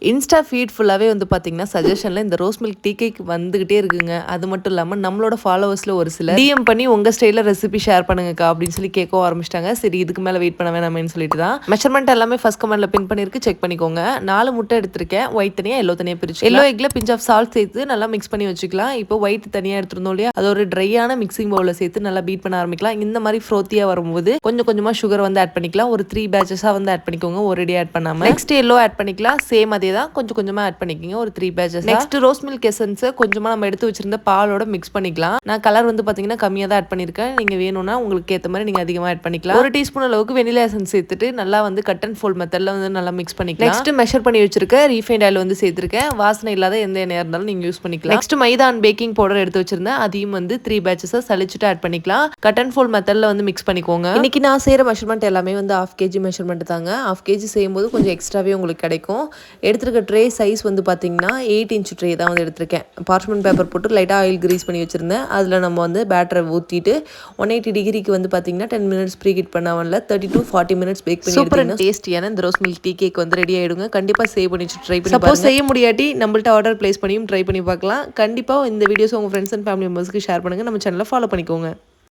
Insta feet ஃபுல்லாவே வந்து பாத்தீங்கன்னா சஜஷன்ல இந்த ரோஸ் மில்க் டீ கேக் வந்துகிட்டே இருக்குங்க. அது மட்டும் இல்லாம நம்மளோட ஃபாலோவர்ஸ்ல ஒரு சிலர் டிஎம் பண்ணி உங்க ஸ்டைல்ல ரெசிபி ஷேர் பண்ணுங்கக்கா அப்படின்னு சொல்லி கேட்கவும் ஆரம்பிச்சிட்டாங்க. சரி இதுக்கு மேல வெயிட் பண்ண வேணாமேன்னு சொல்லிட்டு தான் மெஷர்மெண்ட் எல்லாமே ஃபர்ஸ்ட் கமெண்ட்ல பின் பண்ணிருக்கு, செக் பண்ணிக்கோங்க. 4 முட்டை எடுத்திருக்கேன். ஒயிட் தனியா எல்லோ தனியா பிரிச்சு எல்லோ எக்ல பிஞ்ச் ஆஃப் சால்ட் சேர்த்து நல்லா மிக்ஸ் பண்ணி வச்சுக்கலாம். இப்போ ஒயிட் தனியா எடுத்துருந்தோம் இல்லையா, அது ஒரு ட்ரையான மிக்சிங் பவுல்ல சேர்த்து நல்லா பீட் பண்ண ஆரம்பிக்கலாம். இந்த மாதிரி ஃப்ரோத்தியா வரும்போது கொஞ்சம் கொஞ்சமா சுகர் வந்து ஆட் பண்ணிக்கலாம். ஒரு 3 பேட்சஸா வந்து ஆட் பண்ணிக்கோங்க, ஒரேடியா ஆட் பண்ணாம. நெக்ஸ்ட் எல்லோ ஆட் பண்ணிக்கலாம். சேம் அதே தான், கொஞ்சம் கொஞ்சமா ஆட் பண்ணிக்கோங்க, ஒரு 3 patches. Next rose milk essence கொஞ்சமா நம்ம எடுத்து வச்சிருந்த பாலோட மிக்ஸ் பண்ணிக்கலாம். நான் கலர் வந்து பாத்தீங்கன்னா கம்மியா தான் ஆட் பண்ணிருக்கேன். நீங்க வேணும்னா உங்களுக்கு ஏத்த மாதிரி நீங்க அதிகமா ஆட் பண்ணிக்கலாம். 1 டீஸ்பூன் அளவுக்கு வெனிலா எசன்ஸ் சேர்த்துட்டு நல்லா வந்து கட் அண்ட் ஃபோல்ட் மெத்தட்ல வந்து நல்லா மிக்ஸ் பண்ணிக்கலாம். நெக்ஸ்ட் மெஷர் பண்ணி வச்சிருக்க ரீஃபைண்ட் ஆயில் வந்து சேர்த்திருக்கேன். வாசனை இல்லாத எந்த எண்ணெயா இருந்தாலும் நீங்க யூஸ் பண்ணிக்கலாம். Next maida and baking powder எடுத்து வச்சிருந்தேன். அதையும் வந்து 3 பேட்சஸா சலிச்சுட்டு ஆட் பண்ணிக்கலாம். கட் அண்ட் ஃபோல்ட் மெத்தட்ல வந்து மிக்ஸ் பண்ணிக்கோங்க. இன்னைக்கு நான் செய்யற மெஷர்மெண்ட் எல்லாமே வந்து 1/2 kg மெஷர்மெண்ட் தாங்க. 1/2 kg செய்யும்போது கொஞ்சம் எக்ஸ்ட்ராவே உங்களுக்கு கிடைக்கும். எடுத்துருக்க ட்ரே சைஸ் வந்து பாத்தீங்கன்னா 8 inch ட்ரே தான் வந்து எடுத்திருக்கேன். பார்ச்மெண்ட் பேப்பர் போட்டு லைட்டா ஆயில் கிரீஸ் பண்ணி வச்சிருந்தேன். அதுல நம்ம வந்து பேட்டரை ஊத்திட்டு 180 டிகிரிக்கு வந்து பாத்தீங்கன்னா 10 minutes ப்ரீ ஹீட் பண்ணாமல 30 to 40 minutes பேக் பண்ணி சூப்பர் அண்ட் டேஸ்டியான இந்த rose milk tea cake ready ரெடி ஆயிடுங்க. கண்டிப்பா சேவ் பண்ணி ட்ரை பண்ணி பாருங்க. சப்போஸ் செய்ய முடியாட்டி நம்மள்ட்ட ஆர்டர் பிளேஸ் பண்ணியும் ட்ரை பண்ணி பார்க்கலாம். கண்டிப்பா இந்த வீடியோஸ் உங்க ஃப்ரெண்ட்ஸ் அண்ட் ஃபேமிலி மெம்பர்ஸ்க்கு ஷேர் பண்ணுங்க. நம்ம சேனலை ஃபாலோ பண்ணிக்கோங்க.